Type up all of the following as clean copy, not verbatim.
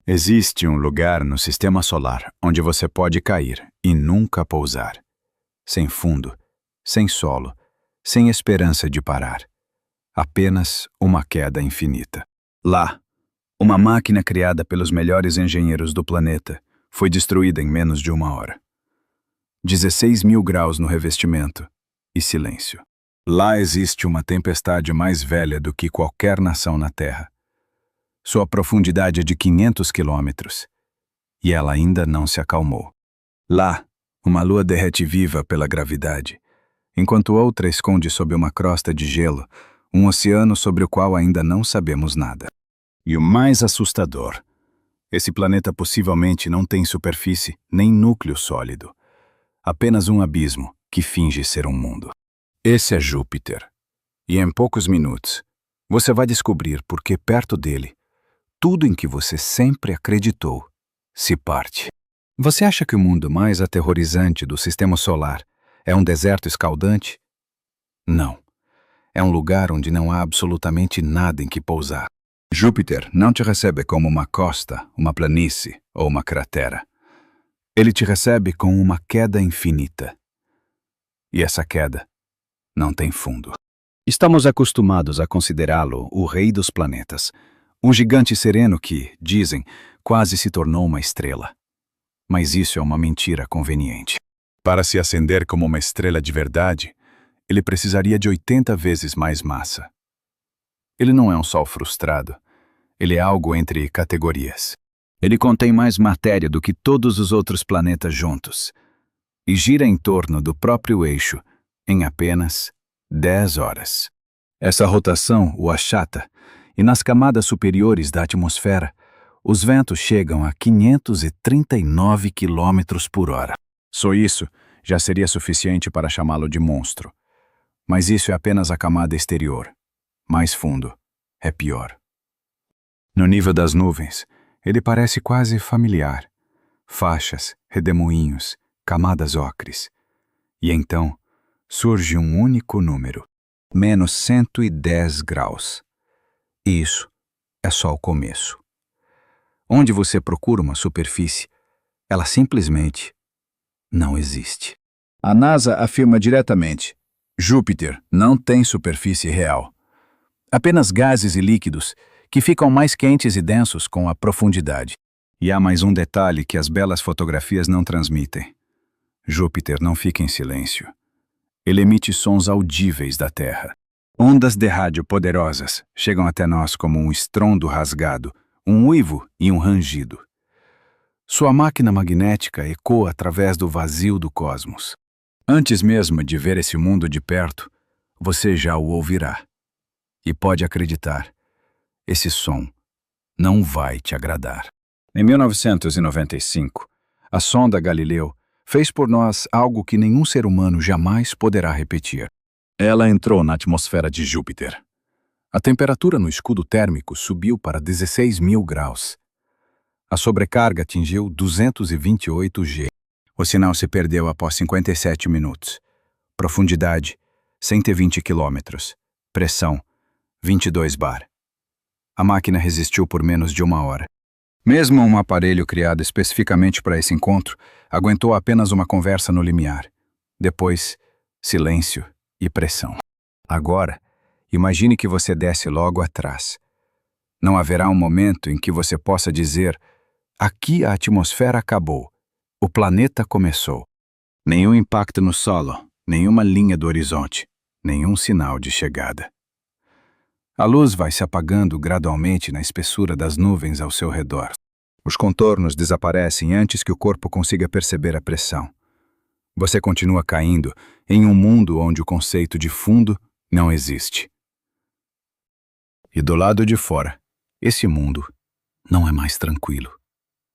Existe um lugar no sistema solar onde você pode cair e nunca pousar. Sem fundo, sem solo, sem esperança de parar. Apenas uma queda infinita. Lá, uma máquina criada pelos melhores engenheiros do planeta foi destruída em menos de 1 hora. 16.000 graus no revestimento e silêncio. Lá existe uma tempestade mais velha do que qualquer nação na Terra. Sua profundidade é de 500 quilômetros e ela ainda não se acalmou. Lá, uma lua derrete viva pela gravidade, enquanto outra esconde sob uma crosta de gelo um oceano sobre o qual ainda não sabemos nada. E o mais assustador, esse planeta possivelmente não tem superfície nem núcleo sólido, apenas um abismo que finge ser um mundo. Esse é Júpiter, e em poucos minutos você vai descobrir por que perto dele tudo em que você sempre acreditou se parte. Você acha que o mundo mais aterrorizante do sistema solar é um deserto escaldante? Não. É um lugar onde não há absolutamente nada em que pousar. Júpiter não te recebe como uma costa, uma planície ou uma cratera. Ele te recebe com uma queda infinita. E essa queda não tem fundo. Estamos acostumados a considerá-lo o rei dos planetas, um gigante sereno que, dizem, quase se tornou uma estrela. Mas isso é uma mentira conveniente. Para se acender como uma estrela de verdade, ele precisaria de 80 vezes mais massa. Ele não é um sol frustrado. Ele é algo entre categorias. Ele contém mais matéria do que todos os outros planetas juntos e gira em torno do próprio eixo em apenas 10 horas. Essa rotação o achata, e nas camadas superiores da atmosfera, os ventos chegam a 539 km por hora. Só isso já seria suficiente para chamá-lo de monstro. Mas isso é apenas a camada exterior. Mais fundo é pior. No nível das nuvens, ele parece quase familiar. Faixas, redemoinhos, camadas ocres. E então surge um único número: menos 110 graus. E isso é só o começo. Onde você procura uma superfície, ela simplesmente não existe. A NASA afirma diretamente: Júpiter não tem superfície real. Apenas gases e líquidos que ficam mais quentes e densos com a profundidade. E há mais um detalhe que as belas fotografias não transmitem. Júpiter não fica em silêncio. Ele emite sons audíveis da Terra. Ondas de rádio poderosas chegam até nós como um estrondo rasgado, um uivo e um rangido. Sua máquina magnética ecoa através do vazio do cosmos. Antes mesmo de ver esse mundo de perto, você já o ouvirá. E pode acreditar, esse som não vai te agradar. Em 1995, a sonda Galileu fez por nós algo que nenhum ser humano jamais poderá repetir. Ela entrou na atmosfera de Júpiter. A temperatura no escudo térmico subiu para 16.000 graus. A sobrecarga atingiu 228 G. O sinal se perdeu após 57 minutos. Profundidade, 120 quilômetros. Pressão, 22 bar. A máquina resistiu por menos de 1 hora. Mesmo um aparelho criado especificamente para esse encontro aguentou apenas uma conversa no limiar. Depois, silêncio e pressão. Agora, imagine que você desce logo atrás. Não haverá um momento em que você possa dizer: aqui a atmosfera acabou, o planeta começou. Nenhum impacto no solo, nenhuma linha do horizonte, nenhum sinal de chegada. A luz vai se apagando gradualmente na espessura das nuvens ao seu redor. Os contornos desaparecem antes que o corpo consiga perceber a pressão. Você continua caindo em um mundo onde o conceito de fundo não existe. E do lado de fora, esse mundo não é mais tranquilo.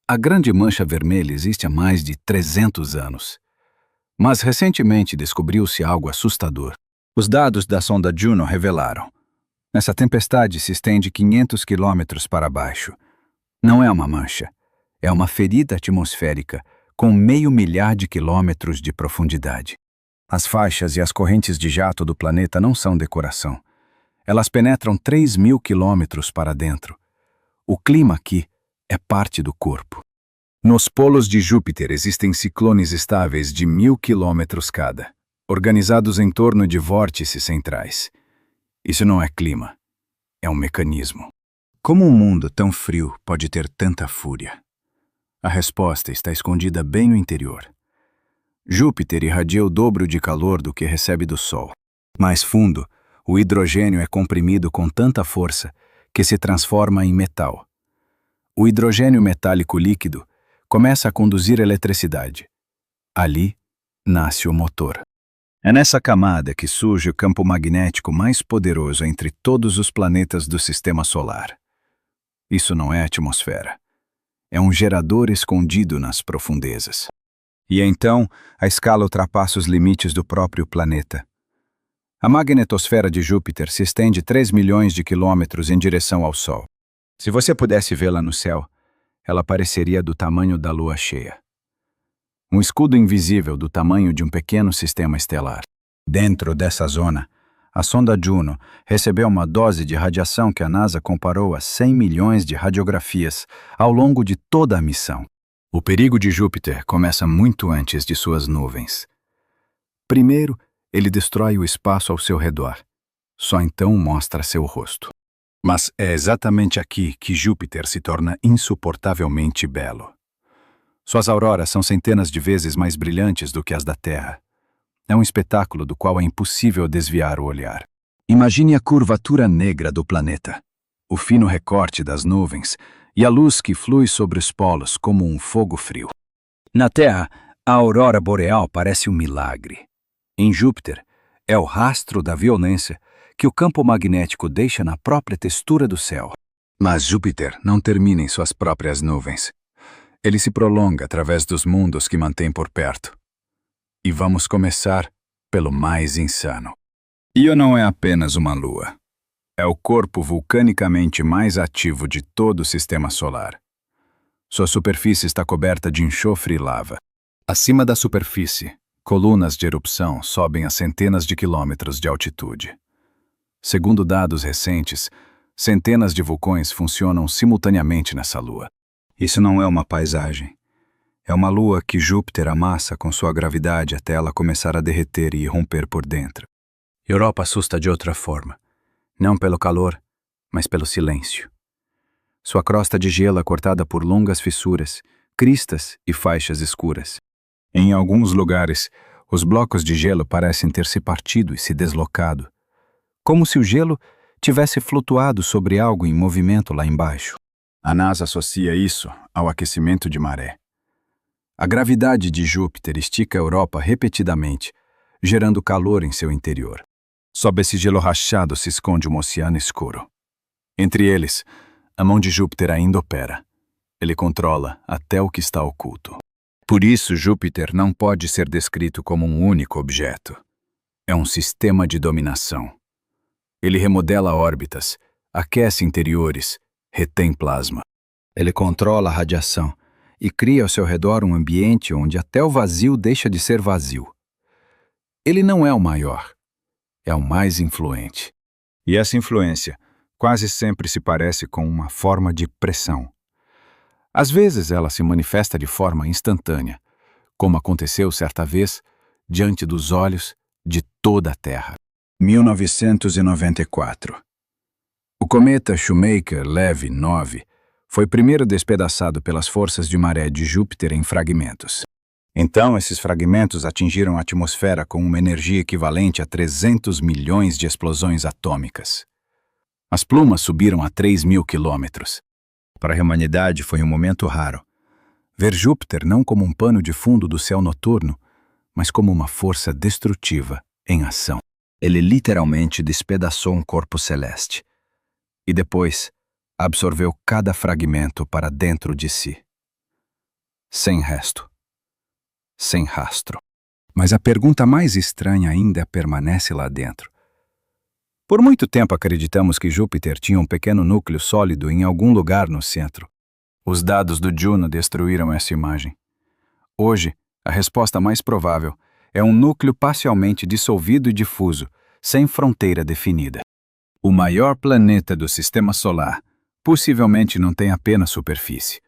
A grande mancha vermelha existe há mais de 300 anos. Mas recentemente descobriu-se algo assustador. Os dados da sonda Juno revelaram: essa tempestade se estende 500 quilômetros para baixo. Não é uma mancha, é uma ferida atmosférica com 500 milhar de quilômetros de profundidade. As faixas e as correntes de jato do planeta não são decoração. Elas penetram 3.000 quilômetros para dentro. O clima aqui é parte do corpo. Nos polos de Júpiter existem ciclones estáveis de 1000 quilômetros cada, organizados em torno de vórtices centrais. Isso não é clima, é um mecanismo. Como um mundo tão frio pode ter tanta fúria? A resposta está escondida bem no interior. Júpiter irradia o dobro de calor do que recebe do Sol. Mais fundo, o hidrogênio é comprimido com tanta força que se transforma em metal. O hidrogênio metálico líquido começa a conduzir eletricidade. Ali nasce o motor. É nessa camada que surge o campo magnético mais poderoso entre todos os planetas do Sistema Solar. Isso não é atmosfera. É um gerador escondido nas profundezas. E então, a escala ultrapassa os limites do próprio planeta. A magnetosfera de Júpiter se estende 3 milhões de quilômetros em direção ao Sol. Se você pudesse vê-la no céu, ela pareceria do tamanho da lua cheia. Um escudo invisível do tamanho de um pequeno sistema estelar. Dentro dessa zona, a sonda Juno recebeu uma dose de radiação que a NASA comparou a 100 milhões de radiografias ao longo de toda a missão. O perigo de Júpiter começa muito antes de suas nuvens. Primeiro, ele destrói o espaço ao seu redor. Só então mostra seu rosto. Mas é exatamente aqui que Júpiter se torna insuportavelmente belo. Suas auroras são centenas de vezes mais brilhantes do que as da Terra. É um espetáculo do qual é impossível desviar o olhar. Imagine a curvatura negra do planeta, o fino recorte das nuvens e a luz que flui sobre os polos como um fogo frio. Na Terra, a aurora boreal parece um milagre. Em Júpiter, é o rastro da violência que o campo magnético deixa na própria textura do céu. Mas Júpiter não termina em suas próprias nuvens. Ele se prolonga através dos mundos que mantém por perto. E vamos começar pelo mais insano. Io não é apenas uma lua. É o corpo vulcanicamente mais ativo de todo o Sistema Solar. Sua superfície está coberta de enxofre e lava. Acima da superfície, colunas de erupção sobem a centenas de quilômetros de altitude. Segundo dados recentes, centenas de vulcões funcionam simultaneamente nessa lua. Isso não é uma paisagem. É uma lua que Júpiter amassa com sua gravidade até ela começar a derreter e romper por dentro. Europa assusta de outra forma. Não pelo calor, mas pelo silêncio. Sua crosta de gelo é cortada por longas fissuras, cristas e faixas escuras. Em alguns lugares, os blocos de gelo parecem ter se partido e se deslocado, como se o gelo tivesse flutuado sobre algo em movimento lá embaixo. A NASA associa isso ao aquecimento de maré. A gravidade de Júpiter estica a Europa repetidamente, gerando calor em seu interior. Sob esse gelo rachado se esconde um oceano escuro. Entre eles, a mão de Júpiter ainda opera. Ele controla até o que está oculto. Por isso, Júpiter não pode ser descrito como um único objeto. É um sistema de dominação. Ele remodela órbitas, aquece interiores, retém plasma. Ele controla a radiação e cria ao seu redor um ambiente onde até o vazio deixa de ser vazio. Ele não é o maior, é o mais influente. E essa influência quase sempre se parece com uma forma de pressão. Às vezes ela se manifesta de forma instantânea, como aconteceu certa vez diante dos olhos de toda a Terra. 1994. O cometa Shoemaker-Levy 9 foi primeiro despedaçado pelas forças de maré de Júpiter em fragmentos. Então, esses fragmentos atingiram a atmosfera com uma energia equivalente a 300 milhões de explosões atômicas. As plumas subiram a 3.000 quilômetros. Para a humanidade foi um momento raro. Ver Júpiter não como um pano de fundo do céu noturno, mas como uma força destrutiva em ação. Ele literalmente despedaçou um corpo celeste. E depois, absorveu cada fragmento para dentro de si. Sem resto. Sem rastro. Mas a pergunta mais estranha ainda permanece lá dentro. Por muito tempo acreditamos que Júpiter tinha um pequeno núcleo sólido em algum lugar no centro. Os dados do Juno destruíram essa imagem. Hoje, a resposta mais provável é um núcleo parcialmente dissolvido e difuso, sem fronteira definida. O maior planeta do Sistema Solar possivelmente não tem apenas superfície.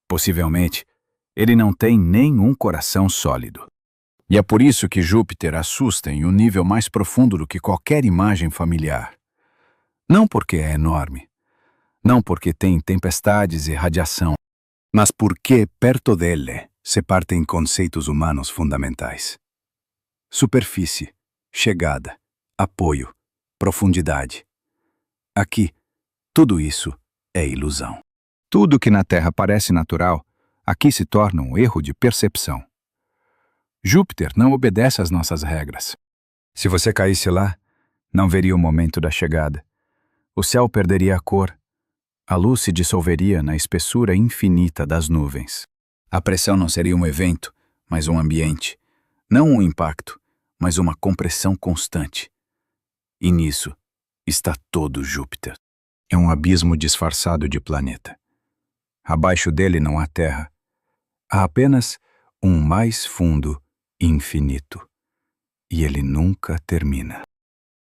Possivelmente, ele não tem nenhum coração sólido. E é por isso que Júpiter assusta em um nível mais profundo do que qualquer imagem familiar. Não porque é enorme, não porque tem tempestades e radiação, mas porque perto dele se partem conceitos humanos fundamentais. Superfície, chegada, apoio, profundidade. Aqui, tudo isso é ilusão. Tudo que na Terra parece natural, aqui se torna um erro de percepção. Júpiter não obedece às nossas regras. Se você caísse lá, não veria o momento da chegada. O céu perderia a cor. A luz se dissolveria na espessura infinita das nuvens. A pressão não seria um evento, mas um ambiente. Não um impacto, mas uma compressão constante. E nisso está todo Júpiter. É um abismo disfarçado de planeta. Abaixo dele não há terra. Há apenas um mais fundo infinito. E ele nunca termina.